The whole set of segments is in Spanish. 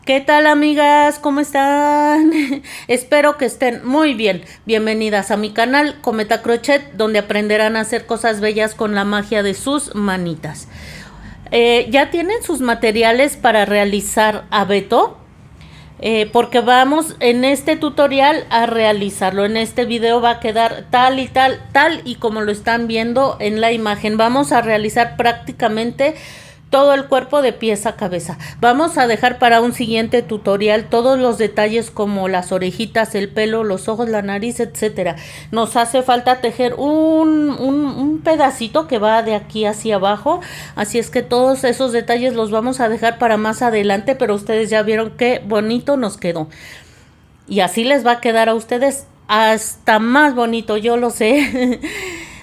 ¿Qué tal, amigas? ¿Cómo están? Espero que estén muy bien. Bienvenidas a mi canal Cometa Crochet, donde aprenderán a hacer cosas bellas con la magia de sus manitas. ¿Ya tienen sus materiales para realizar abeto? Porque vamos en este tutorial a realizarlo. En este video va a quedar tal y como lo están viendo en la imagen. Vamos a realizar prácticamente todo el cuerpo de pies a cabeza. Vamos a dejar para un siguiente tutorial todos los detalles como las orejitas, el pelo, los ojos, la nariz, etcétera. Nos hace falta tejer un pedacito que va de aquí hacia abajo, así es que todos esos detalles los vamos a dejar para más adelante, pero ustedes ya vieron qué bonito nos quedó. Y así les va a quedar a ustedes hasta más bonito, yo lo sé.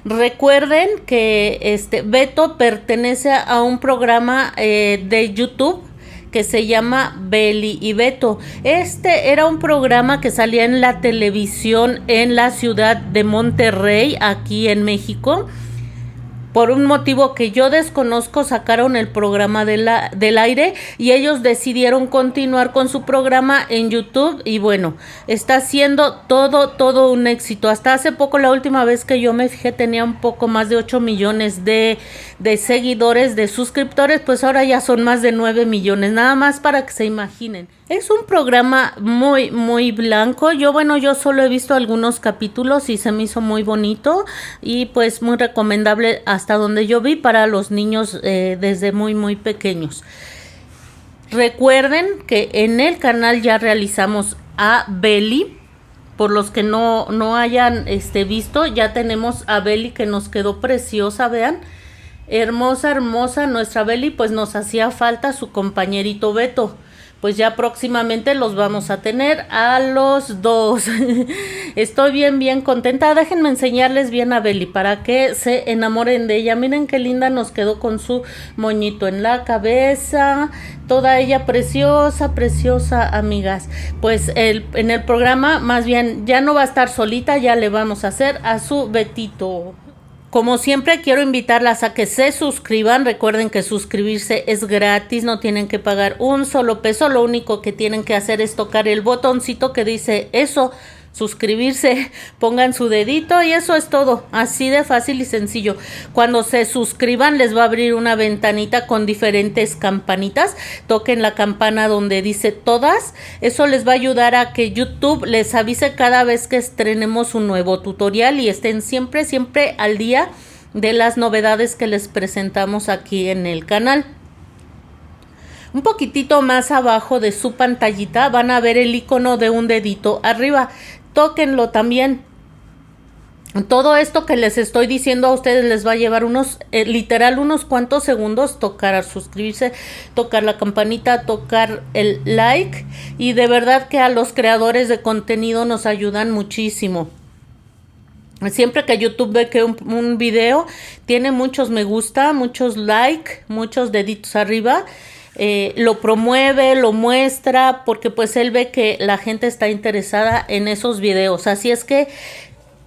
Recuerden que Beto pertenece a un programa de YouTube que se llama Beli y Beto. Era un programa que salía en la televisión en la ciudad de Monterrey, aquí en México. Por un motivo que yo desconozco, sacaron el programa del aire y ellos decidieron continuar con su programa en YouTube y bueno, está siendo todo un éxito. Hasta hace poco, la última vez que yo me fijé, tenía un poco más de 8 millones de seguidores, de suscriptores, pues ahora ya son más de 9 millones, nada más para que se imaginen. Es un programa muy blanco. Yo solo he visto algunos capítulos y se me hizo muy bonito y pues muy recomendable hasta donde yo vi para los niños desde muy pequeños. Recuerden que en el canal ya realizamos a Beli. Por los que no hayan visto, ya tenemos a Beli que nos quedó preciosa, vean. Hermosa nuestra Beli, pues nos hacía falta su compañerito Beto. Pues ya próximamente los vamos a tener a los dos. Estoy bien contenta. Déjenme enseñarles bien a Beli para que se enamoren de ella. Miren qué linda nos quedó con su moñito en la cabeza. Toda ella preciosa, amigas. Pues en el programa, más bien, ya no va a estar solita, ya le vamos a hacer a su Betito. Como siempre, quiero invitarlas a que se suscriban. Recuerden que suscribirse es gratis, no tienen que pagar un solo peso. Lo único que tienen que hacer es tocar el botoncito que dice eso, suscribirse. Pongan su dedito y eso es todo. Así de fácil y sencillo. Cuando se suscriban les va a abrir una ventanita con diferentes campanitas. Toquen la campana donde dice todas. Eso les va a ayudar a que YouTube les avise cada vez que estrenemos un nuevo tutorial y estén siempre al día de las novedades que les presentamos aquí en el canal. Un poquitito más abajo de su pantallita van a ver el icono de un dedito arriba. Tóquenlo también. Todo esto que les estoy diciendo a ustedes les va a llevar literal unos cuantos segundos. Tocar suscribirse, tocar la campanita, tocar el like. Y de verdad que a los creadores de contenido nos ayudan muchísimo. Siempre que YouTube ve que un video tiene muchos me gusta, muchos like, muchos deditos arriba, lo promueve, lo muestra, porque pues él ve que la gente está interesada en esos videos. Así es que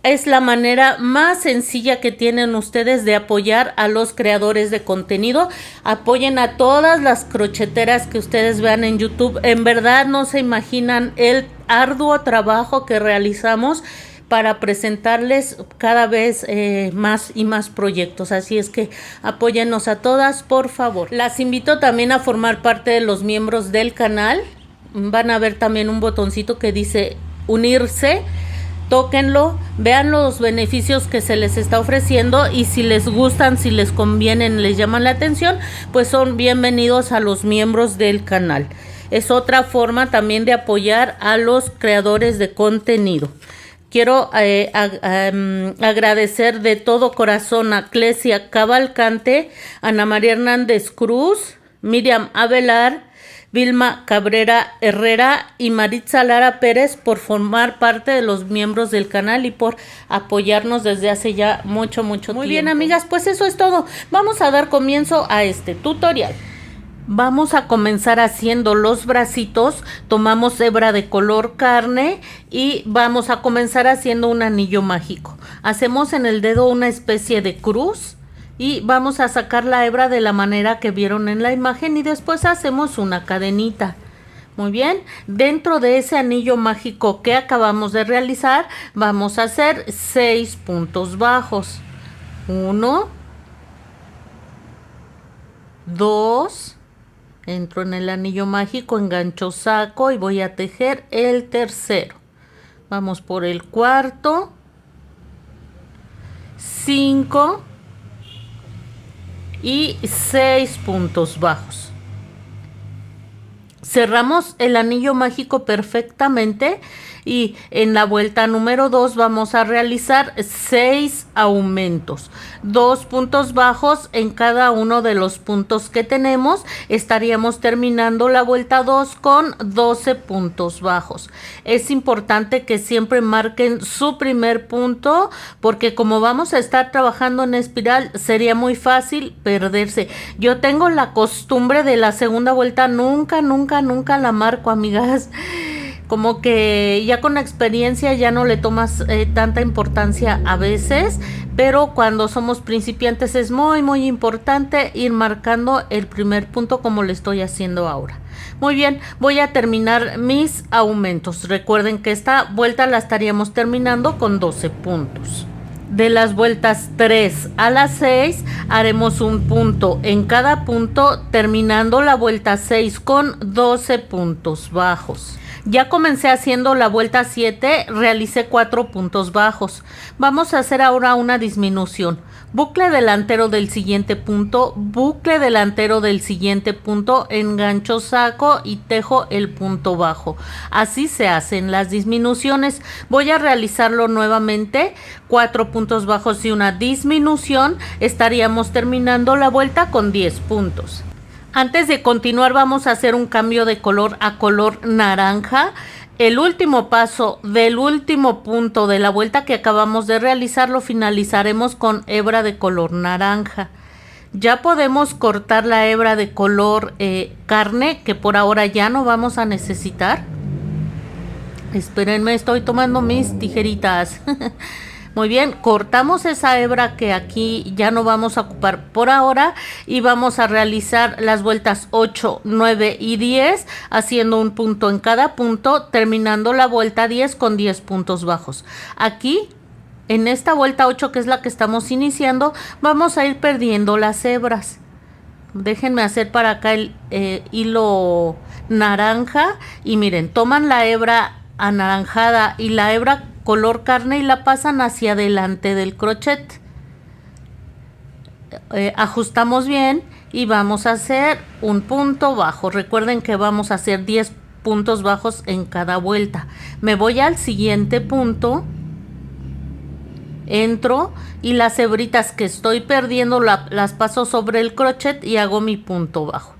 es la manera más sencilla que tienen ustedes de apoyar a los creadores de contenido. Apoyen a todas las crocheteras que ustedes vean en YouTube. En verdad no se imaginan el arduo trabajo que realizamos para presentarles cada vez más y más proyectos. Así es que apóyennos a todas, por favor. Las invito también a formar parte de los miembros del canal. Van a ver también un botoncito que dice unirse. Tóquenlo, vean los beneficios que se les está ofreciendo y si les gustan, si les convienen, les llaman la atención, pues son bienvenidos a los miembros del canal. Es otra forma también de apoyar a los creadores de contenido. Quiero agradecer de todo corazón a Clesia Cavalcante, Ana María Hernández Cruz, Miriam Avelar, Vilma Cabrera Herrera y Maritza Lara Pérez por formar parte de los miembros del canal y por apoyarnos desde hace ya mucho tiempo. Muy bien, amigas, pues eso es todo. Vamos a dar comienzo a este tutorial. Vamos a comenzar haciendo los bracitos. Tomamos hebra de color carne y vamos a comenzar haciendo un anillo mágico. Hacemos en el dedo una especie de cruz y vamos a sacar la hebra de la manera que vieron en la imagen y después hacemos una cadenita. Muy bien, dentro de ese anillo mágico que acabamos de realizar, vamos a hacer 6 puntos bajos. 1, 2, entro en el anillo mágico, engancho, saco y voy a tejer el tercero. Vamos por el cuarto, 5 y 6 puntos bajos. Cerramos el anillo mágico perfectamente y en la vuelta número 2 vamos a realizar 6 aumentos, 2 puntos bajos en cada uno de los puntos que tenemos. Estaríamos terminando la vuelta 2 con 12 puntos bajos. Es importante que siempre marquen su primer punto, porque como vamos a estar trabajando en espiral sería muy fácil perderse. Yo tengo la costumbre de la segunda vuelta nunca la marco, amigas. Como que ya con la experiencia ya no le tomas tanta importancia a veces, pero cuando somos principiantes es muy importante ir marcando el primer punto como lo estoy haciendo ahora. Muy bien, voy a terminar mis aumentos. Recuerden que esta vuelta la estaríamos terminando con 12 puntos. De las vueltas 3 a las 6 haremos un punto en cada punto, terminando la vuelta 6 con 12 puntos bajos. Ya comencé haciendo la vuelta 7, realicé 4 puntos bajos. Vamos a hacer ahora una disminución. Bucle delantero del siguiente punto, bucle delantero del siguiente punto, engancho, saco y tejo el punto bajo. Así se hacen las disminuciones. Voy a realizarlo nuevamente, 4 puntos bajos y una disminución. Estaríamos terminando la vuelta con 10 puntos. Antes de continuar vamos a hacer un cambio de color a color naranja. El último paso del último punto de la vuelta que acabamos de realizar lo finalizaremos con hebra de color naranja. Ya podemos cortar la hebra de color carne, que por ahora ya no vamos a necesitar. Espérenme, estoy tomando mis tijeritas. Muy bien, cortamos esa hebra que aquí ya no vamos a ocupar por ahora y vamos a realizar las vueltas 8, 9 y 10 haciendo un punto en cada punto, terminando la vuelta 10 con 10 puntos bajos. Aquí, en esta vuelta 8, que es la que estamos iniciando, vamos a ir perdiendo las hebras. Déjenme hacer para acá el hilo naranja y miren, toman la hebra anaranjada y la hebra color carne y la pasan hacia adelante del crochet. Ajustamos bien y vamos a hacer un punto bajo. Recuerden que vamos a hacer 10 puntos bajos en cada vuelta. Me voy al siguiente punto, entro y las hebritas que estoy perdiendo las paso sobre el crochet y hago mi punto bajo.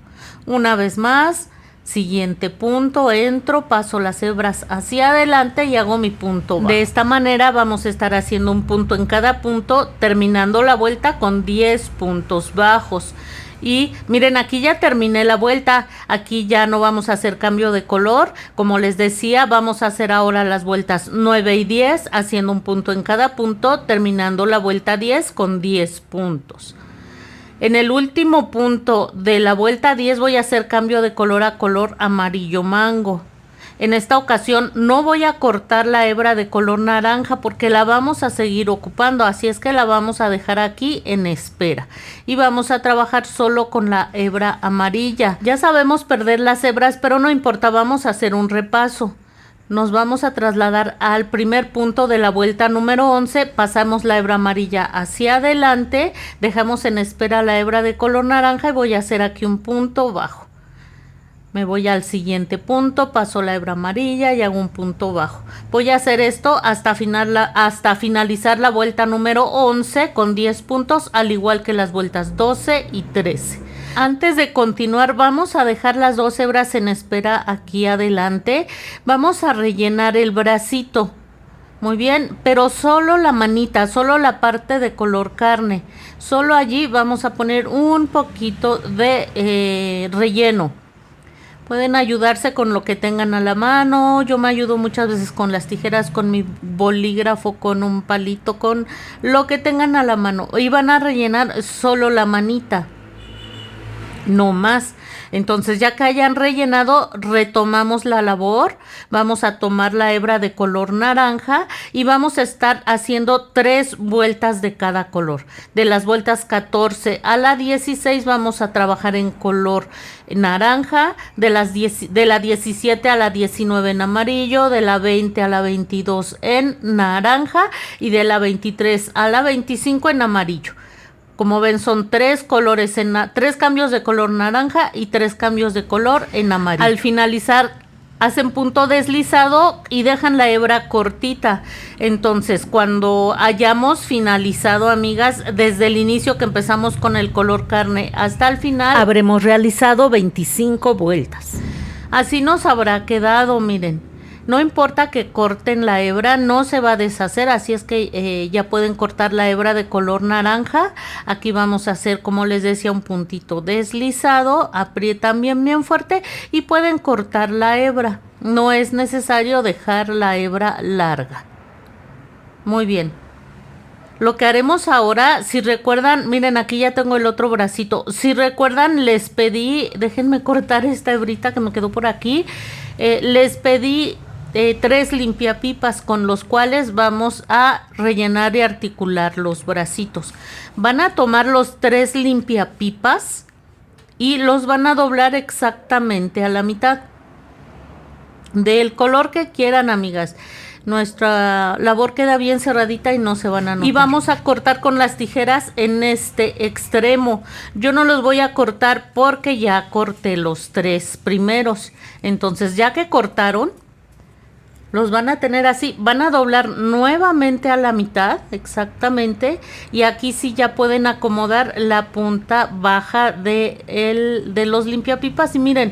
Una vez más, siguiente punto, entro, paso las hebras hacia adelante y hago mi punto bajo. De esta manera vamos a estar haciendo un punto en cada punto, terminando la vuelta con 10 puntos bajos. Y miren, aquí ya terminé la vuelta. Aquí ya no vamos a hacer cambio de color. Como les decía, vamos a hacer ahora las vueltas 9 y 10, haciendo un punto en cada punto, terminando la vuelta 10 con 10 puntos. En el último punto de la vuelta 10 voy a hacer cambio de color a color amarillo mango. En esta ocasión no voy a cortar la hebra de color naranja porque la vamos a seguir ocupando, así es que la vamos a dejar aquí en espera. Y vamos a trabajar solo con la hebra amarilla. Ya sabemos perder las hebras, pero no importa, vamos a hacer un repaso. Nos vamos a trasladar al primer punto de la vuelta número 11, pasamos la hebra amarilla hacia adelante, dejamos en espera la hebra de color naranja y voy a hacer aquí un punto bajo. Me voy al siguiente punto, paso la hebra amarilla y hago un punto bajo. Voy a hacer esto hasta finalizar la vuelta número 11 con 10 puntos, al igual que las vueltas 12 y 13. Antes de continuar vamos a dejar las 2 hebras en espera aquí adelante. Vamos a rellenar el bracito. Muy bien, pero solo la manita, solo la parte de color carne. Solo allí vamos a poner un poquito de relleno. Pueden ayudarse con lo que tengan a la mano. Yo me ayudo muchas veces con las tijeras, con mi bolígrafo, con un palito, con lo que tengan a la mano. Y van a rellenar solo la manita. No más. Entonces, ya que hayan rellenado, retomamos la labor. Vamos a tomar la hebra de color naranja y vamos a estar haciendo 3 vueltas de cada color. De las vueltas 14 a la 16 vamos a trabajar en color naranja, de la 17 a la 19 en amarillo, de la 20 a la 22 en naranja y de la 23 a la 25 en amarillo. Como ven, son 3 colores, 3 cambios de color naranja y 3 cambios de color en amarillo. Al finalizar, hacen punto deslizado y dejan la hebra cortita. Entonces, cuando hayamos finalizado, amigas, desde el inicio que empezamos con el color carne hasta el final, habremos realizado 25 vueltas. Así nos habrá quedado, miren. No importa que corten la hebra, no se va a deshacer, así es que ya pueden cortar la hebra de color naranja. Aquí vamos a hacer, como les decía, un puntito deslizado, aprietan bien fuerte y pueden cortar la hebra. No es necesario dejar la hebra larga. Muy bien. Lo que haremos ahora, si recuerdan, miren, aquí ya tengo el otro bracito. Si recuerdan, les pedí, déjenme cortar esta hebrita que me quedó por aquí. Les pedí 3 limpiapipas con los cuales vamos a rellenar y articular los bracitos. Van a tomar los 3 limpiapipas y los van a doblar exactamente a la mitad. Del color que quieran, amigas. Nuestra labor queda bien cerradita y no se van a notar. Y vamos a cortar con las tijeras en este extremo. Yo no los voy a cortar porque ya corté los 3 primeros. Entonces, ya que cortaron, los van a tener así, van a doblar nuevamente a la mitad, exactamente, y aquí sí ya pueden acomodar la punta baja de los limpiapipas y miren,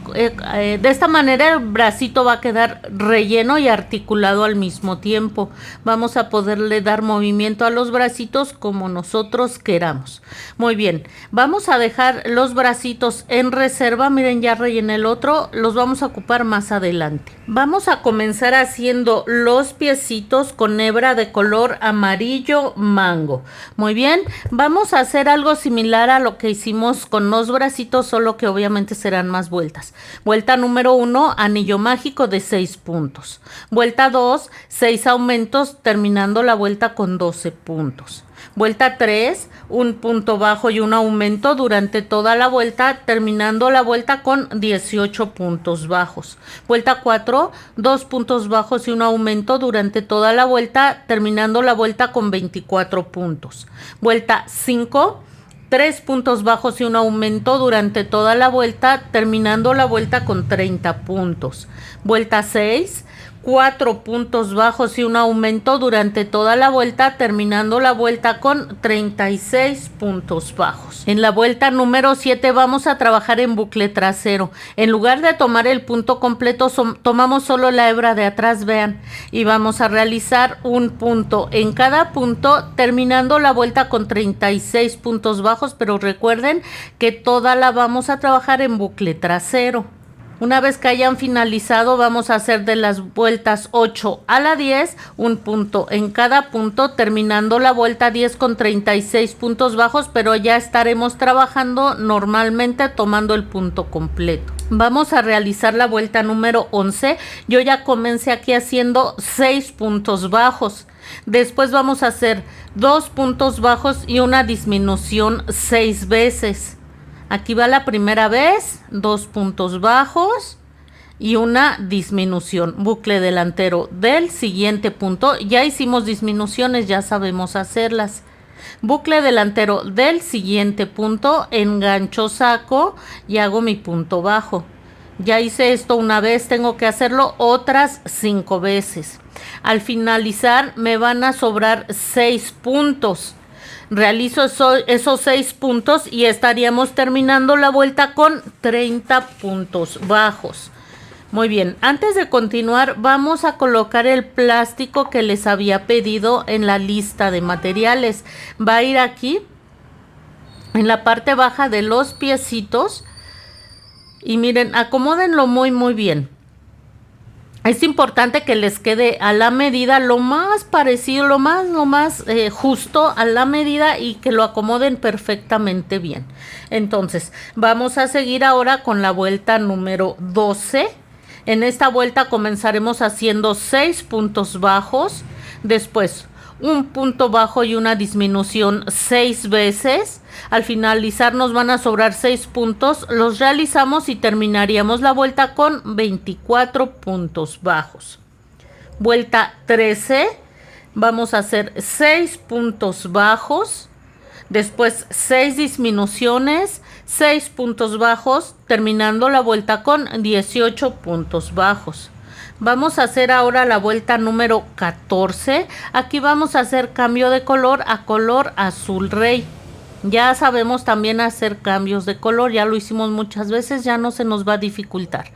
de esta manera el bracito va a quedar relleno y articulado al mismo tiempo. Vamos a poderle dar movimiento a los bracitos como nosotros queramos. Muy bien, vamos a dejar los bracitos en reserva. Miren, ya rellené el otro, los vamos a ocupar más adelante. Vamos a comenzar haciendo los piecitos con hebra de color amarillo mango. Muy bien, vamos a hacer algo similar a lo que hicimos con los bracitos, solo que obviamente serán más vueltas. Vuelta número 1, anillo mágico de 6 puntos. Vuelta 2, 6 aumentos, terminando la vuelta con 12 puntos. Vuelta 3, un punto bajo y un aumento durante toda la vuelta, terminando la vuelta con 18 puntos bajos. Vuelta 4, 2 puntos bajos y un aumento durante toda la vuelta, terminando la vuelta con 24 puntos. Vuelta 5, 3 puntos bajos y un aumento durante toda la vuelta, terminando la vuelta con 30 puntos. Vuelta 6, 4 puntos bajos y un aumento durante toda la vuelta, terminando la vuelta con 36 puntos bajos. En la vuelta número 7 vamos a trabajar en bucle trasero. En lugar de tomar el punto completo, tomamos solo la hebra de atrás, vean, y vamos a realizar un punto en cada punto, terminando la vuelta con 36 puntos bajos, pero recuerden que toda la vamos a trabajar en bucle trasero. Una vez que hayan finalizado, vamos a hacer de las vueltas 8 a la 10 un punto en cada punto, terminando la vuelta 10 con 36 puntos bajos, pero ya estaremos trabajando normalmente tomando el punto completo. Vamos a realizar la vuelta número 11. Yo ya comencé aquí haciendo 6 puntos bajos. Después vamos a hacer 2 puntos bajos y una disminución 6 veces. Aquí va la primera vez, 2 puntos bajos y una disminución. Bucle delantero del siguiente punto. Ya hicimos disminuciones, ya sabemos hacerlas. Bucle delantero del siguiente punto, engancho, saco y hago mi punto bajo. Ya hice esto una vez, tengo que hacerlo otras 5 veces. Al finalizar me van a sobrar 6 puntos. Realizo esos 6 puntos y estaríamos terminando la vuelta con 30 puntos bajos. Muy bien, antes de continuar vamos a colocar el plástico que les había pedido en la lista de materiales. Va a ir aquí en la parte baja de los piecitos y miren, acomódenlo muy bien. Es importante que les quede a la medida, lo más parecido, lo más justo a la medida, y que lo acomoden perfectamente bien. Entonces, vamos a seguir ahora con la vuelta número 12. En esta vuelta comenzaremos haciendo 6 puntos bajos, después un punto bajo y una disminución 6 veces. Al finalizar nos van a sobrar 6 puntos, los realizamos y terminaríamos la vuelta con 24 puntos bajos. Vuelta 13, vamos a hacer 6 puntos bajos, después 6 disminuciones, 6 puntos bajos, terminando la vuelta con 18 puntos bajos. Vamos a hacer ahora la vuelta número 14. Aquí vamos a hacer cambio de color a color azul rey. Ya sabemos también hacer cambios de color, ya lo hicimos muchas veces, ya no se nos va a dificultar.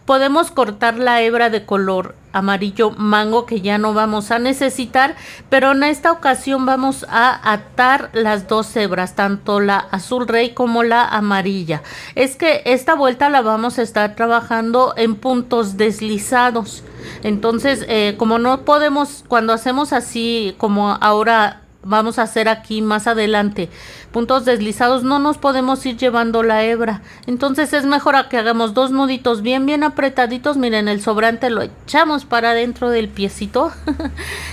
Podemos cortar la hebra de color amarillo mango, que ya no vamos a necesitar, pero en esta ocasión vamos a atar las dos hebras, tanto la azul rey como la amarilla. Es que esta vuelta la vamos a estar trabajando en puntos deslizados. Entonces, como no podemos, cuando hacemos así como ahora vamos a hacer aquí más adelante, puntos deslizados, no nos podemos ir llevando la hebra. Entonces es mejor a que hagamos dos nuditos bien apretaditos. Miren, el sobrante lo echamos para dentro del piecito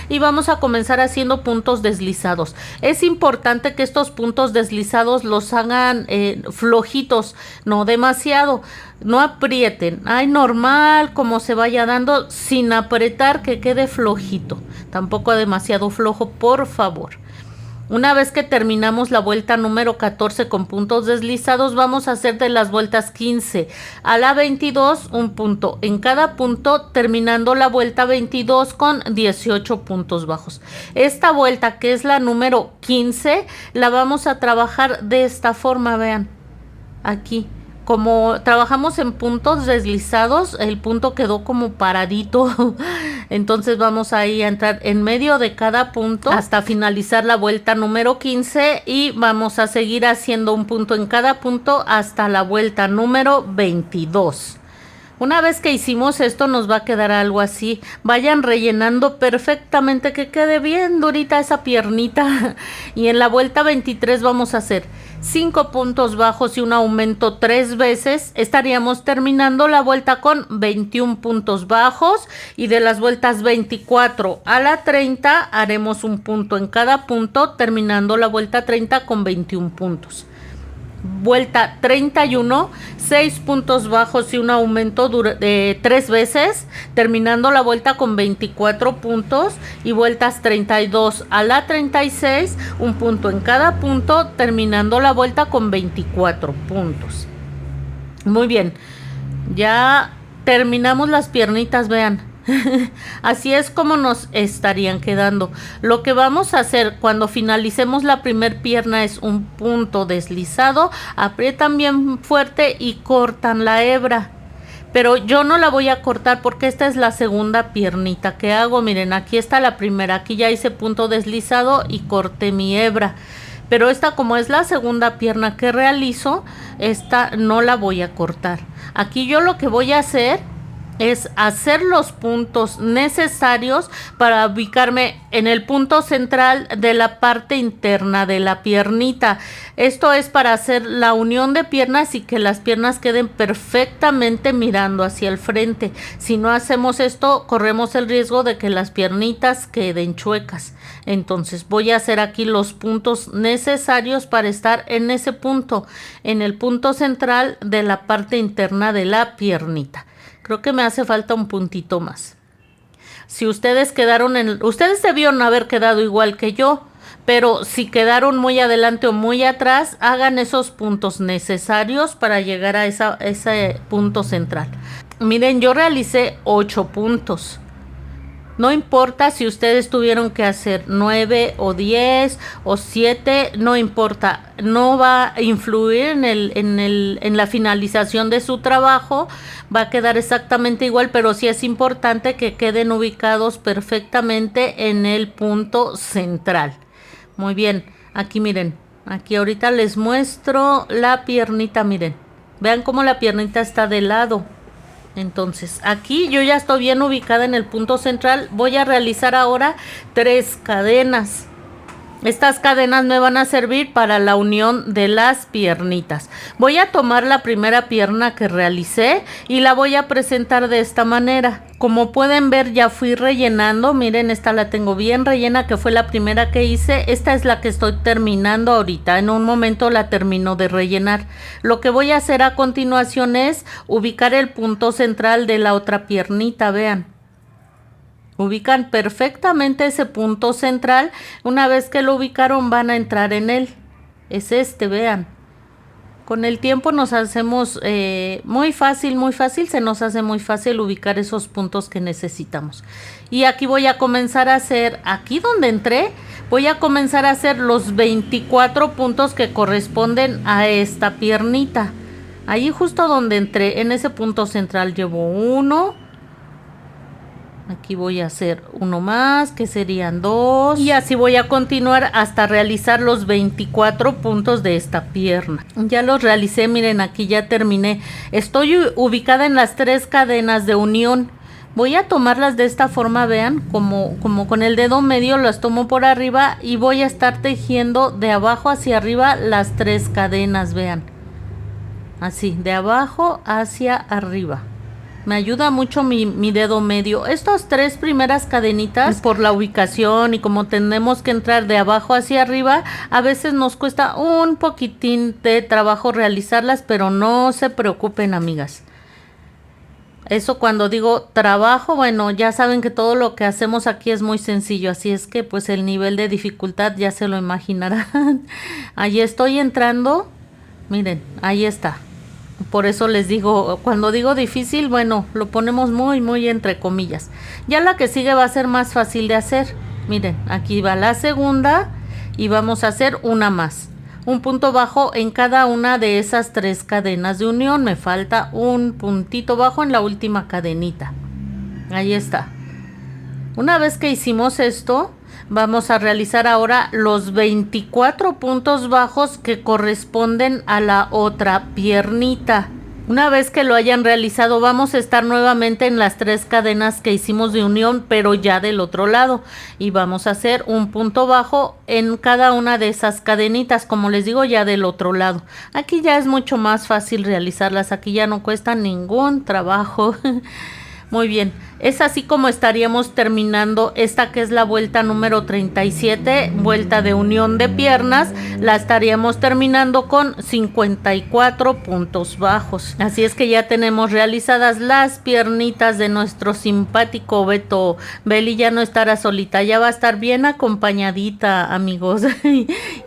y vamos a comenzar haciendo puntos deslizados. Es importante que estos puntos deslizados los hagan flojitos, no demasiado. No aprieten, hay normal como se vaya dando, sin apretar, que quede flojito, tampoco demasiado flojo, por favor. Una vez que terminamos la vuelta número 14 con puntos deslizados, vamos a hacer de las vueltas 15 a la 22 un punto en cada punto, terminando la vuelta 22 con 18 puntos bajos. Esta vuelta, que es la número 15, la vamos a trabajar de esta forma, vean, aquí. Como trabajamos en puntos deslizados, el punto quedó como paradito. Entonces vamos ahí a entrar en medio de cada punto hasta finalizar la vuelta número 15 y vamos a seguir haciendo un punto en cada punto hasta la vuelta número 22. Una vez que hicimos esto nos va a quedar algo así. Vayan rellenando perfectamente, que quede bien durita esa piernita. Y en la vuelta 23 vamos a hacer 5 puntos bajos y un aumento 3 veces. Estaríamos terminando la vuelta con 21 puntos bajos, y de las vueltas 24 a la 30 haremos un punto en cada punto, terminando la vuelta 30 con 21 puntos. Vuelta 31, 6 puntos bajos y un aumento 3 veces, terminando la vuelta con 24 puntos. Y vueltas 32 a la 36, un punto en cada punto, terminando la vuelta con 24 puntos. Muy bien, ya terminamos las piernitas, vean. Así es como nos estarían quedando. Lo que vamos a hacer cuando finalicemos la primer pierna es un punto deslizado, aprietan bien fuerte y cortan la hebra. Pero yo no la voy a cortar porque esta es la segunda piernita que hago. Miren, aquí está la primera, aquí ya hice punto deslizado y corté mi hebra. Pero esta, como es la segunda pierna que realizo, esta no la voy a cortar. Aquí yo lo que voy a hacer es hacer los puntos necesarios para ubicarme en el punto central de la parte interna de la piernita. Esto es para hacer la unión de piernas y que las piernas queden perfectamente mirando hacia el frente. Si no hacemos esto, corremos el riesgo de que las piernitas queden chuecas. Entonces voy a hacer aquí los puntos necesarios para estar en ese punto, en el punto central de la parte interna de la piernita. Creo que me hace falta un puntito más. Si ustedes ustedes debieron haber quedado igual que yo, pero si quedaron muy adelante o muy atrás, hagan esos puntos necesarios para llegar a ese punto central. Miren, yo realicé 8 puntos. No importa si ustedes tuvieron que hacer 9 o 10 o 7, no importa, no va a influir en la finalización de su trabajo, va a quedar exactamente igual, pero sí es importante que queden ubicados perfectamente en el punto central. Muy bien, aquí miren, aquí ahorita les muestro la piernita, miren, vean cómo la piernita está de lado. Entonces aquí yo ya estoy bien ubicada en el punto central. Voy a realizar ahora 3 cadenas. Estas cadenas me van a servir para la unión de las piernitas. Voy a tomar la primera pierna que realicé y la voy a presentar de esta manera. Como pueden ver, ya fui rellenando. Miren, esta la tengo bien rellena, que fue la primera que hice. Esta es la que estoy terminando ahorita. En un momento la termino de rellenar. Lo que voy a hacer a continuación es ubicar el punto central de la otra piernita, vean. Ubican perfectamente ese punto central. Una vez que lo ubicaron van a entrar en él. Es este, vean. Con el tiempo nos hacemos muy fácil, se nos hace muy fácil ubicar esos puntos que necesitamos. Y aquí voy a comenzar a hacer, aquí donde entré, voy a comenzar a hacer los 24 puntos que corresponden a esta piernita. Ahí justo donde entré, en ese punto central llevo 1. Aquí voy a hacer 1 más, que serían 2. Y así voy a continuar hasta realizar los 24 puntos de esta pierna. Ya los realicé, miren, aquí ya terminé. Estoy ubicada en las 3 cadenas de unión. Voy a tomarlas de esta forma, vean, como con el dedo medio las tomo por arriba y voy a estar tejiendo de abajo hacia arriba las 3 cadenas, vean. Así, de abajo hacia arriba. Me ayuda mucho mi dedo medio. Estas 3 primeras cadenitas, por la ubicación y como tenemos que entrar de abajo hacia arriba, a veces nos cuesta un poquitín de trabajo realizarlas, pero no se preocupen, amigas. Eso cuando digo trabajo, bueno, ya saben que todo lo que hacemos aquí es muy sencillo, así es que pues el nivel de dificultad ya se lo imaginarán. Ahí estoy entrando, miren, ahí está. Por eso les digo, cuando digo difícil, bueno, lo ponemos muy entre comillas. Ya la que sigue va a ser más fácil de hacer. Miren, aquí va la segunda y vamos a hacer una más. Un punto bajo en cada una de esas 3 cadenas de unión. Me falta un puntito bajo en la última cadenita. Ahí está. Una vez que hicimos esto, vamos a realizar ahora los 24 puntos bajos que corresponden a la otra piernita. Una vez que lo hayan realizado, vamos a estar nuevamente en las 3 cadenas que hicimos de unión, pero ya del otro lado. Y vamos a hacer un punto bajo en cada una de esas cadenitas, como les digo, ya del otro lado. Aquí ya es mucho más fácil realizarlas, aquí ya no cuesta ningún trabajo. Muy bien, es así como estaríamos terminando esta que es la vuelta número 37, vuelta de unión de piernas. La estaríamos terminando con 54 puntos bajos. Así es que ya tenemos realizadas las piernitas de nuestro simpático Beto. Beli ya no estará solita, ya va a estar bien acompañadita, amigos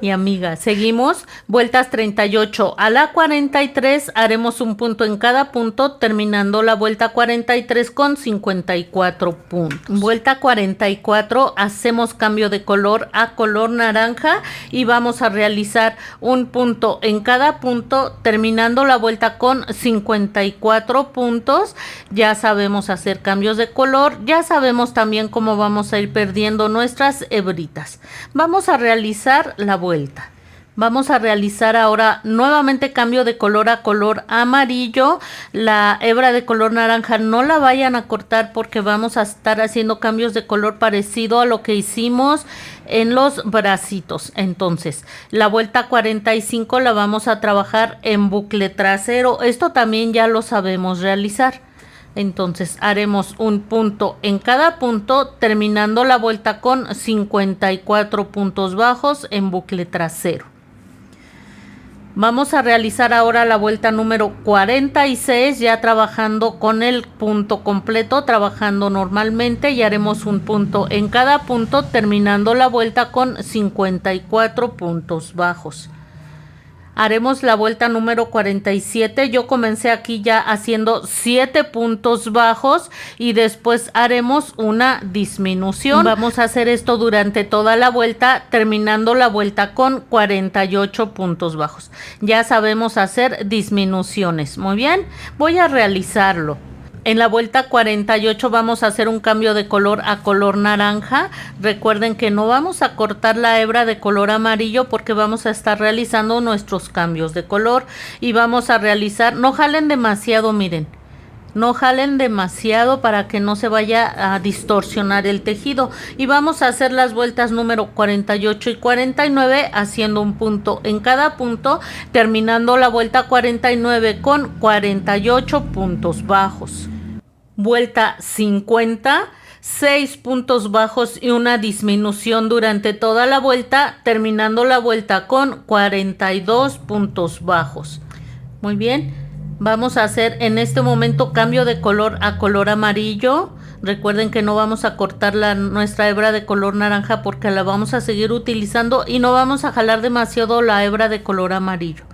y amigas. Seguimos, vueltas 38 a la 43, haremos un punto en cada punto, terminando la vuelta 43 con 54 puntos. Vuelta 44, hacemos cambio de color a color naranja y vamos a realizar un punto en cada punto, terminando la vuelta con 54 puntos. Ya sabemos hacer cambios de color, ya sabemos también cómo vamos a ir perdiendo nuestras hebritas. Vamos a realizar la vuelta. Vamos a realizar ahora nuevamente cambio de color a color amarillo. La hebra de color naranja no la vayan a cortar porque vamos a estar haciendo cambios de color parecido a lo que hicimos en los bracitos. Entonces, la vuelta 45 la vamos a trabajar en bucle trasero. Esto también ya lo sabemos realizar. Entonces haremos un punto en cada punto, terminando la vuelta con 54 puntos bajos en bucle trasero. Vamos a realizar ahora la vuelta número 46, ya trabajando con el punto completo, trabajando normalmente, y haremos un punto en cada punto, terminando la vuelta con 54 puntos bajos. Haremos la vuelta número 47. Yo comencé aquí ya haciendo 7 puntos bajos y después haremos una disminución. Vamos a hacer esto durante toda la vuelta, terminando la vuelta con 48 puntos bajos. Ya sabemos hacer disminuciones. Muy bien, voy a realizarlo. En la vuelta 48 vamos a hacer un cambio de color a color naranja. Recuerden que no vamos a cortar la hebra de color amarillo porque vamos a estar realizando nuestros cambios de color. Y vamos a realizar, no jalen demasiado, miren. No jalen demasiado para que no se vaya a distorsionar el tejido. Y vamos a hacer las vueltas número 48 y 49 haciendo un punto en cada punto, terminando la vuelta 49 con 48 puntos bajos. Vuelta 50, 6 puntos bajos y una disminución durante toda la vuelta, terminando la vuelta con 42 puntos bajos. Muy bien. Vamos a hacer en este momento cambio de color a color amarillo. Recuerden que no vamos a cortar nuestra hebra de color naranja porque la vamos a seguir utilizando y no vamos a jalar demasiado la hebra de color amarillo.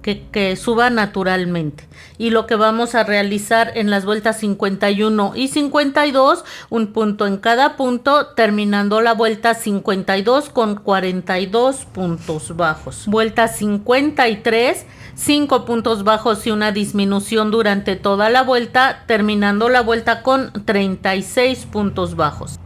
Que suba naturalmente. Y lo que vamos a realizar en las vueltas 51 y 52, un punto en cada punto, terminando la vuelta 52 con 42 puntos bajos. Vuelta 53, 5 puntos bajos y una disminución durante toda la vuelta, terminando la vuelta con 36 puntos bajos.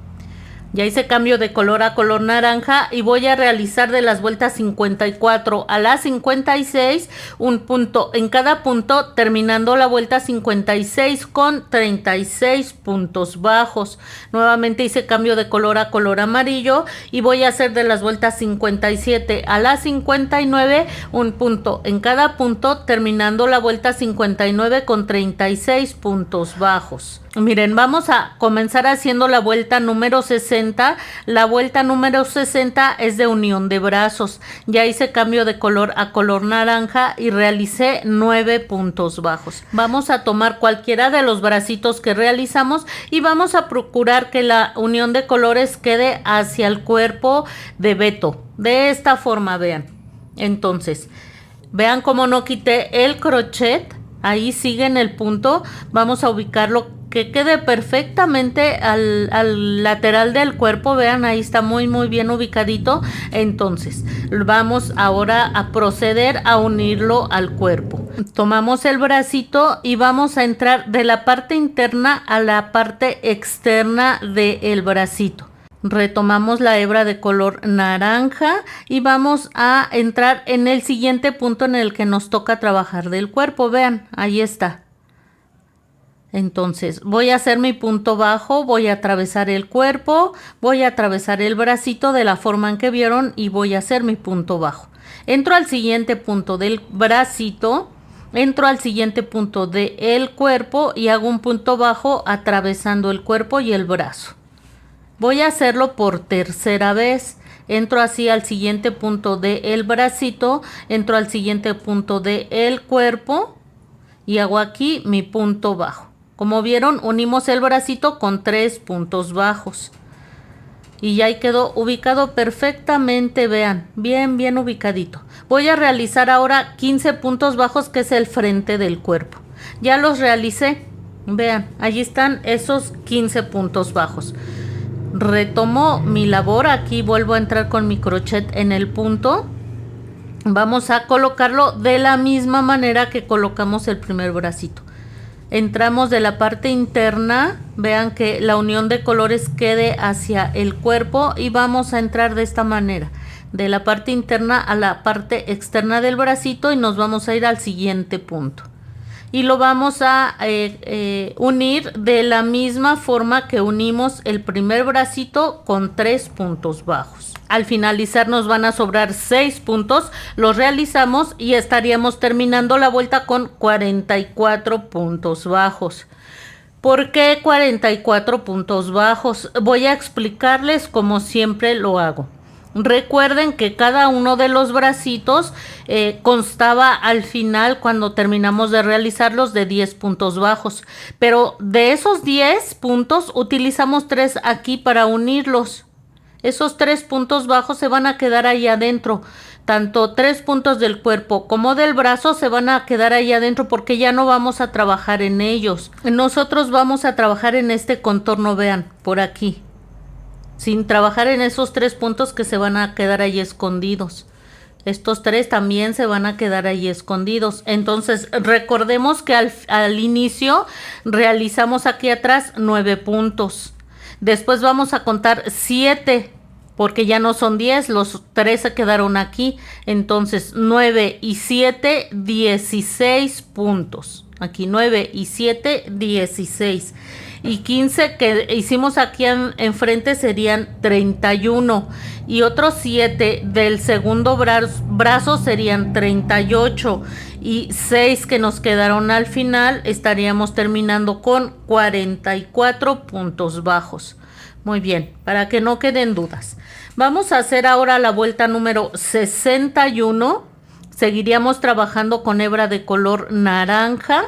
Ya hice cambio de color a color naranja y voy a realizar de las vueltas 54 a las 56 un punto en cada punto, terminando la vuelta 56 con 36 puntos bajos. Nuevamente hice cambio de color a color amarillo y voy a hacer de las vueltas 57 a las 59 un punto en cada punto, terminando la vuelta 59 con 36 puntos bajos. Miren, vamos a comenzar haciendo la vuelta número 60. La vuelta número 60 es de unión de brazos. Ya hice cambio de color a color naranja y realicé 9 puntos bajos. Vamos a tomar cualquiera de los bracitos que realizamos y vamos a procurar que la unión de colores quede hacia el cuerpo de Beto. De esta forma, vean. Entonces, vean cómo no quité el crochet. Ahí sigue en el punto. Vamos a ubicarlo que quede perfectamente al lateral del cuerpo. Vean, ahí está muy bien ubicadito. Entonces vamos ahora a proceder a unirlo al cuerpo. Tomamos el bracito y vamos a entrar de la parte interna a la parte externa del bracito. Retomamos la hebra de color naranja y vamos a entrar en el siguiente punto en el que nos toca trabajar del cuerpo. Vean, ahí está. Entonces voy a hacer mi punto bajo, voy a atravesar el cuerpo, voy a atravesar el bracito de la forma en que vieron y voy a hacer mi punto bajo. Entro al siguiente punto del bracito, entro al siguiente punto del cuerpo y hago un punto bajo atravesando el cuerpo y el brazo. Voy a hacerlo por tercera vez. Entro así al siguiente punto del bracito, entro al siguiente punto del cuerpo y hago aquí mi punto bajo. Como vieron, unimos el bracito con 3 puntos bajos. Y ya ahí quedó ubicado perfectamente, vean, bien ubicadito. Voy a realizar ahora 15 puntos bajos, que es el frente del cuerpo. Ya los realicé, vean, allí están esos 15 puntos bajos. Retomo mi labor, aquí vuelvo a entrar con mi crochet en el punto. Vamos a colocarlo de la misma manera que colocamos el primer bracito. Entramos de la parte interna, vean que la unión de colores quede hacia el cuerpo y vamos a entrar de esta manera, de la parte interna a la parte externa del bracito y nos vamos a ir al siguiente punto. Y lo vamos a unir de la misma forma que unimos el primer bracito con 3 puntos bajos. Al finalizar nos van a sobrar 6 puntos, los realizamos y estaríamos terminando la vuelta con 44 puntos bajos. ¿Por qué 44 puntos bajos? Voy a explicarles como siempre lo hago. Recuerden que cada uno de los bracitos constaba al final, cuando terminamos de realizarlos, de 10 puntos bajos. Pero de esos 10 puntos utilizamos 3 aquí para unirlos. Esos 3 puntos bajos se van a quedar ahí adentro. Tanto 3 puntos del cuerpo como del brazo se van a quedar ahí adentro porque ya no vamos a trabajar en ellos. Nosotros vamos a trabajar en este contorno, vean, por aquí. Sin trabajar en esos 3 puntos que se van a quedar ahí escondidos. Estos 3 también se van a quedar ahí escondidos. Entonces recordemos que al inicio realizamos aquí atrás 9 puntos. Después vamos a contar 7 porque ya no son 10, los 3 se quedaron aquí. Entonces 9 y 7, 16 puntos. Aquí 9 y 7, 16. Y 15 que hicimos aquí enfrente serían 31. Y otros 7 del segundo brazo serían 38. Y 6 que nos quedaron al final estaríamos terminando con 44 puntos bajos. Muy bien, para que no queden dudas. Vamos a hacer ahora la vuelta número 61. Seguiríamos trabajando con hebra de color naranja.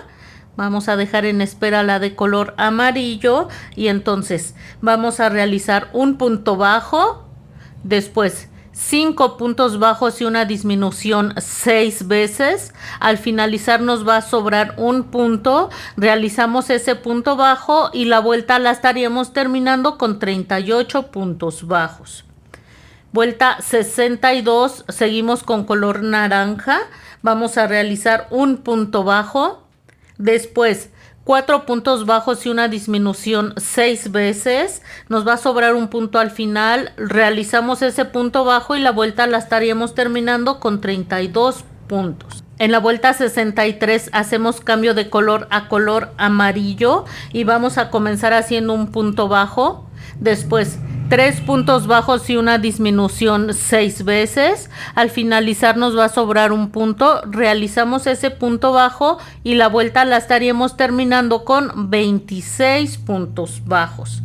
Vamos a dejar en espera la de color amarillo y entonces vamos a realizar un punto bajo, después 5 puntos bajos y una disminución 6 veces. Al finalizar nos va a sobrar un punto, realizamos ese punto bajo y la vuelta la estaríamos terminando con 38 puntos bajos. Vuelta 62, seguimos con color naranja, vamos a realizar un punto bajo. Después, 4 puntos bajos y una disminución 6 veces. Nos va a sobrar un punto al final. Realizamos ese punto bajo y la vuelta la estaríamos terminando con 32 puntos. En la vuelta 63 hacemos cambio de color a color amarillo y vamos a comenzar haciendo un punto bajo. Después 3 puntos bajos y una disminución 6 veces. Al finalizar nos va a sobrar un punto. Realizamos ese punto bajo y la vuelta la estaríamos terminando con 26 puntos bajos.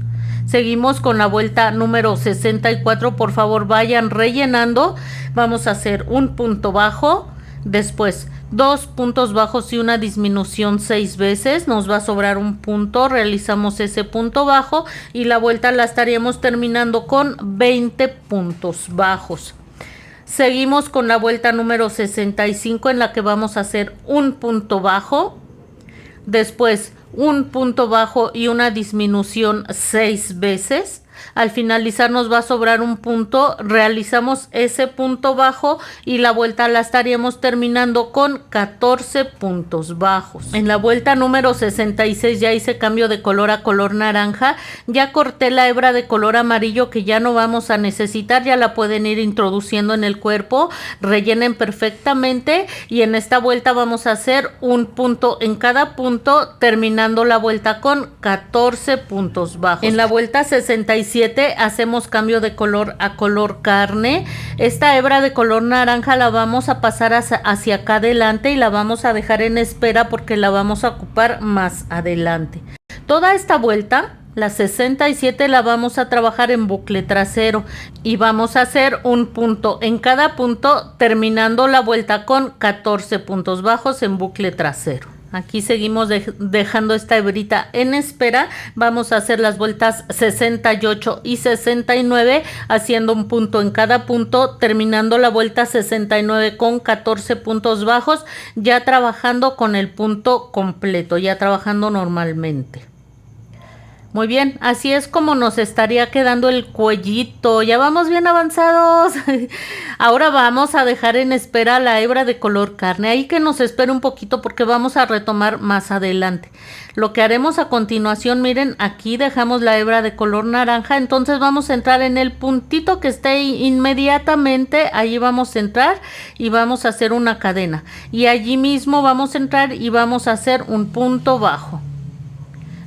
Seguimos con la vuelta número 64. Por favor, vayan rellenando. Vamos a hacer un punto bajo. Después 2 puntos bajos y una disminución 6 veces. Nos va a sobrar un punto. Realizamos ese punto bajo y la vuelta la estaríamos terminando con 20 puntos bajos. Seguimos con la vuelta número 65 en la que vamos a hacer un punto bajo. Después un punto bajo y una disminución 6 veces. Al finalizar nos va a sobrar un punto, realizamos ese punto bajo y la vuelta la estaríamos terminando con 14 puntos bajos. En la vuelta número 66 ya hice cambio de color a color naranja, ya corté la hebra de color amarillo que ya no vamos a necesitar, ya la pueden ir introduciendo en el cuerpo, rellenen perfectamente y en esta vuelta vamos a hacer un punto en cada punto, terminando la vuelta con 14 puntos bajos. En la vuelta 67 hacemos cambio de color a color carne. Esta hebra de color naranja la vamos a pasar hacia acá adelante y la vamos a dejar en espera porque la vamos a ocupar más adelante. Toda esta vuelta, la 67, la vamos a trabajar en bucle trasero y vamos a hacer un punto en cada punto, terminando la vuelta con 14 puntos bajos en bucle trasero. Aquí seguimos dejando esta hebrita en espera. Vamos a hacer las vueltas 68 y 69 haciendo un punto en cada punto, terminando la vuelta 69 con 14 puntos bajos, ya trabajando con el punto completo, ya trabajando normalmente. Muy bien, así es como nos estaría quedando el cuellito. Ya vamos bien avanzados. Ahora vamos a dejar en espera la hebra de color carne. Ahí que nos espere un poquito porque vamos a retomar más adelante. Lo que haremos a continuación, miren, aquí dejamos la hebra de color naranja. Entonces vamos a entrar en el puntito que esté inmediatamente. Allí vamos a entrar y vamos a hacer una cadena. Y allí mismo vamos a entrar y vamos a hacer un punto bajo.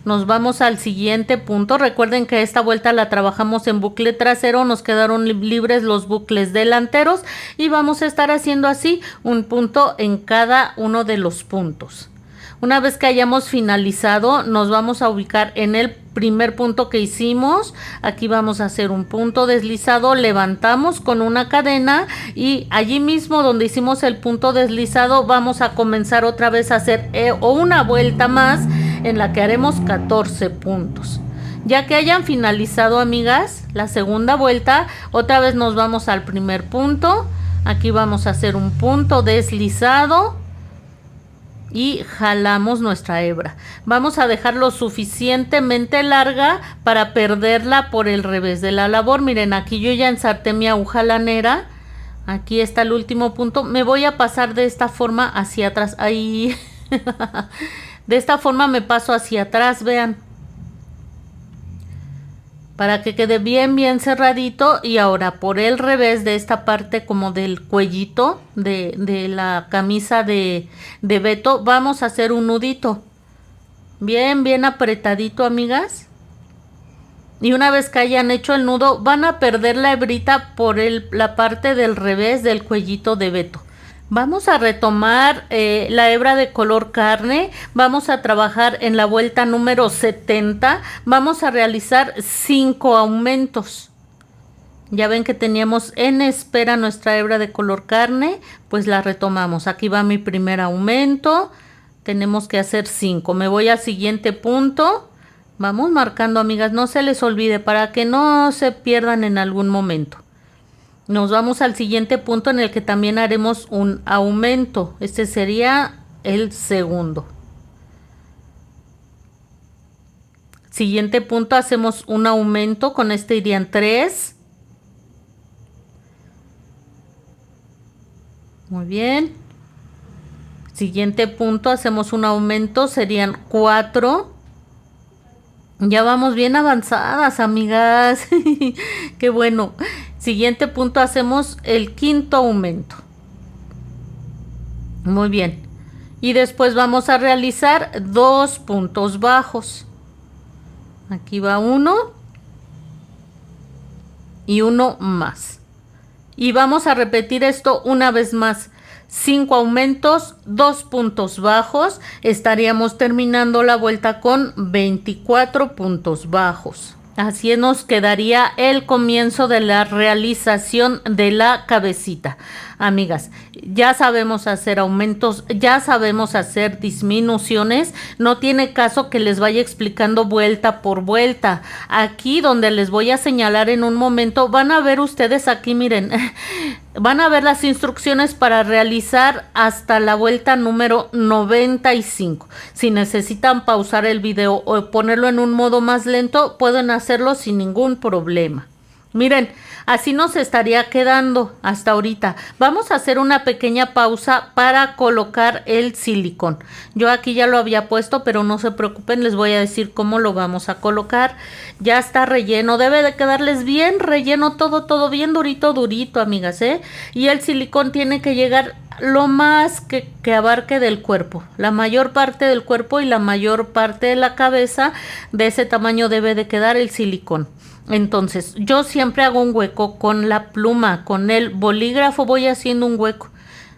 Nos vamos al siguiente punto. Recuerden que esta vuelta la trabajamos en bucle trasero, nos quedaron libres los bucles delanteros y vamos a estar haciendo así un punto en cada uno de los puntos. Una vez que hayamos finalizado, nos vamos a ubicar en el primer punto que hicimos. Aquí vamos a hacer un punto deslizado, levantamos con una cadena y allí mismo donde hicimos el punto deslizado vamos a comenzar otra vez a hacer una vuelta más en la que haremos 14 puntos. Ya que hayan finalizado, amigas, la segunda vuelta, otra vez nos vamos al primer punto. Aquí vamos a hacer un punto deslizado y jalamos nuestra hebra. Vamos a dejarlo suficientemente larga para perderla por el revés de la labor. Miren, aquí yo ya ensarté mi aguja lanera. Aquí está el último punto. Me voy a pasar de esta forma hacia atrás. Ahí. De esta forma me paso hacia atrás, vean. para que quede bien bien cerradito. Y ahora por el revés de esta parte como del cuellito de la camisa de Beto vamos a hacer un nudito bien bien apretadito, amigas. Y una vez que hayan hecho el nudo van a perder la hebrita por la parte del revés del cuellito de Beto. Vamos a retomar la hebra de color carne, vamos a trabajar en la vuelta número 70, vamos a realizar 5 aumentos. Ya ven que teníamos en espera nuestra hebra de color carne, pues la retomamos. Aquí va mi primer aumento, tenemos que hacer 5. Me voy al siguiente punto, vamos marcando, amigas, no se les olvide para que no se pierdan en algún momento. Nos vamos al siguiente punto en el que también haremos un aumento. Este sería el segundo. Siguiente punto hacemos un aumento, con este irían 3. Muy bien. Siguiente punto hacemos un aumento, serían 4. Ya vamos bien avanzadas, amigas. Qué bueno. Siguiente punto hacemos el quinto aumento. Muy bien. Y después vamos a realizar 2 puntos bajos. Aquí va 1 y 1 más. Y vamos a repetir esto una vez más. 5 aumentos, 2 puntos bajos. Estaríamos terminando la vuelta con 24 puntos bajos. Así nos quedaría el comienzo de la realización de la cabecita. Amigas, ya sabemos hacer aumentos, ya sabemos hacer disminuciones. No tiene caso que les vaya explicando vuelta por vuelta. Aquí donde les voy a señalar en un momento, van a ver ustedes aquí, miren, van a ver las instrucciones para realizar hasta la vuelta número 95. Si necesitan pausar el video o ponerlo en un modo más lento, pueden hacerlo sin ningún problema. Miren, así nos estaría quedando hasta ahorita. Vamos a hacer una pequeña pausa para colocar el silicón. Yo aquí ya lo había puesto, pero no se preocupen, les voy a decir cómo lo vamos a colocar. Ya está relleno, debe de quedarles bien relleno, todo bien durito, amigas, ¿eh? Y el silicón tiene que llegar lo más que abarque del cuerpo, la mayor parte del cuerpo y la mayor parte de la cabeza. De ese tamaño debe de quedar el silicón. Entonces yo siempre hago un hueco con la pluma, con el bolígrafo voy haciendo un hueco,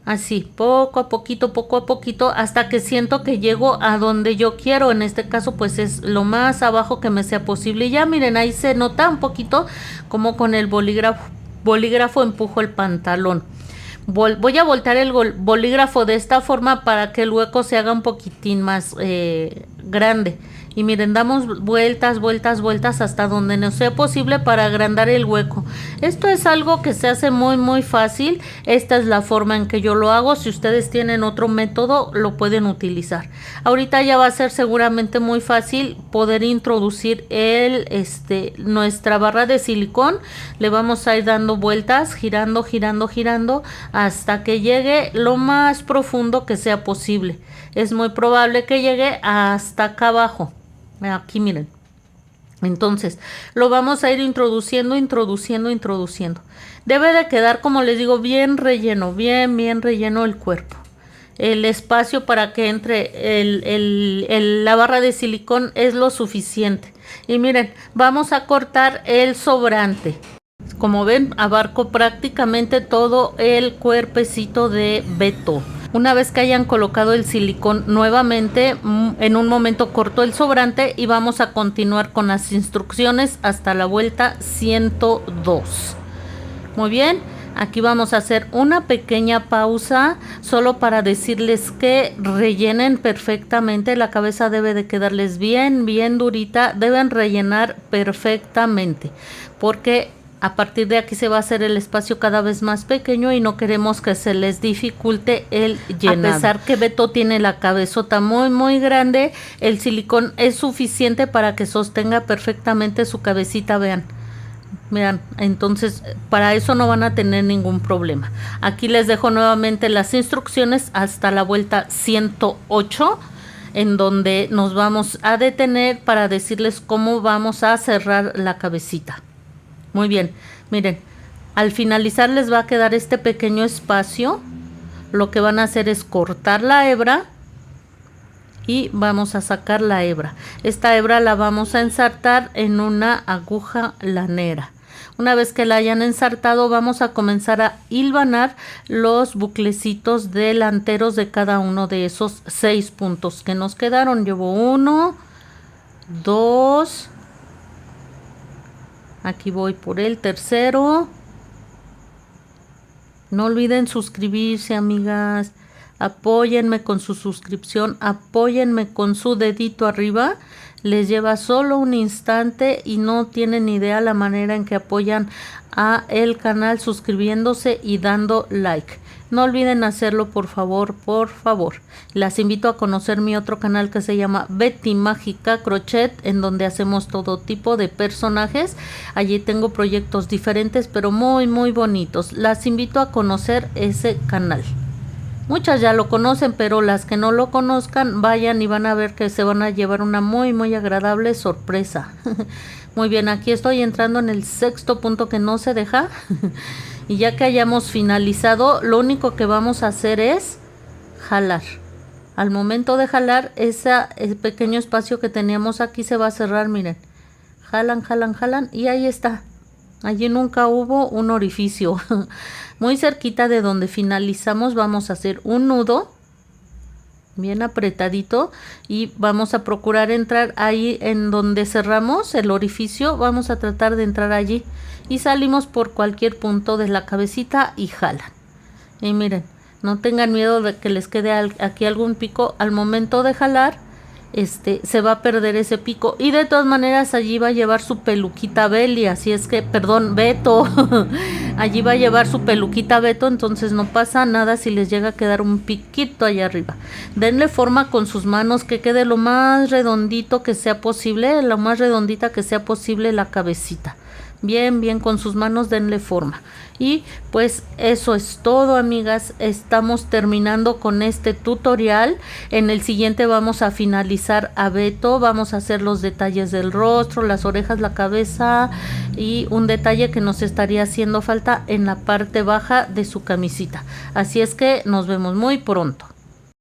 así poco a poquito, hasta que siento que llego a donde yo quiero. En este caso pues es lo más abajo que me sea posible. Y ya miren, ahí se nota un poquito como con el bolígrafo empujo el pantalón. Voy a voltear el bolígrafo de esta forma para que el hueco se haga un poquitín más grande. Y miren, damos vueltas hasta donde nos sea posible para agrandar el hueco. Esto es algo que se hace muy fácil. Esta es la forma en que yo lo hago. Si ustedes tienen otro método, lo pueden utilizar. Ahorita ya va a ser seguramente muy fácil poder introducir nuestra barra de silicón. Le vamos a ir dando vueltas, girando hasta que llegue lo más profundo que sea posible. Es muy probable que llegue hasta acá abajo. Aquí miren. Entonces lo vamos a ir introduciendo. Debe de quedar, como les digo, bien relleno, bien relleno el cuerpo. El espacio para que entre la barra de silicón es lo suficiente. Y miren, vamos a cortar el sobrante. Como ven, abarco prácticamente todo el cuerpecito de Beto. Una vez que hayan colocado el silicón nuevamente, en un momento corto el sobrante y vamos a continuar con las instrucciones hasta la vuelta 102. Muy bien, aquí vamos a hacer una pequeña pausa solo para decirles que rellenen perfectamente. La cabeza debe de quedarles bien durita, deben rellenar perfectamente porque a partir de aquí se va a hacer el espacio cada vez más pequeño y no queremos que se les dificulte el llenado. A pesar que Beto tiene la cabezota muy grande, el silicón es suficiente para que sostenga perfectamente su cabecita, vean. Entonces para eso no van a tener ningún problema. Aquí les dejo nuevamente las instrucciones hasta la vuelta 108. en donde nos vamos a detener para decirles cómo vamos a cerrar la cabecita. Muy bien, miren, al finalizar les va a quedar este pequeño espacio. Lo que van a hacer es cortar la hebra y vamos a sacar la hebra. Esta hebra la vamos a ensartar en una aguja lanera. Una vez que la hayan ensartado, vamos a comenzar a hilvanar los buclecitos delanteros de cada uno de esos 6 puntos que nos quedaron. Llevo 1, 2, aquí voy por el tercero. No olviden suscribirse, amigas. Apóyenme con su suscripción, apóyenme con su dedito arriba. Les lleva solo un instante y no tienen idea la manera en que apoyan a el canal suscribiéndose y dando like. No olviden hacerlo, por favor, por favor. Las invito a conocer mi otro canal que se llama Betty Mágica Crochet, en donde hacemos todo tipo de personajes. Allí tengo proyectos diferentes, pero muy, muy bonitos. Las invito a conocer ese canal. Muchas ya lo conocen, pero las que no lo conozcan, vayan y van a ver que se van a llevar una muy, muy agradable sorpresa. Muy bien, aquí estoy entrando en el 6.º punto que no se deja. Y ya que hayamos finalizado, lo único que vamos a hacer es jalar. Al momento de jalar, ese pequeño espacio que teníamos aquí se va a cerrar, miren. Jalan, jalan, jalan y ahí está. Allí nunca hubo un orificio. Muy cerquita de donde finalizamos vamos a hacer un nudo bien apretadito y vamos a procurar entrar ahí en donde cerramos el orificio. Vamos a tratar de entrar allí y salimos por cualquier punto de la cabecita y jalan. Y miren, no tengan miedo de que les quede aquí algún pico. Al momento de jalar se va a perder ese pico y de todas maneras allí va a llevar su peluquita Beli, así es que, perdón, Beto. Allí va a llevar su peluquita Beto, entonces no pasa nada si les llega a quedar un piquito allá arriba. Denle forma con sus manos, que quede lo más redondito que sea posible, lo más redondita que sea posible la cabecita. Bien, bien, con sus manos denle forma. Y pues eso es todo, amigas. Estamos terminando con este tutorial. En el siguiente vamos a finalizar a Beto. Vamos a hacer los detalles del rostro, las orejas, la cabeza y un detalle que nos estaría haciendo falta en la parte baja de su camisita. Así es que nos vemos muy pronto.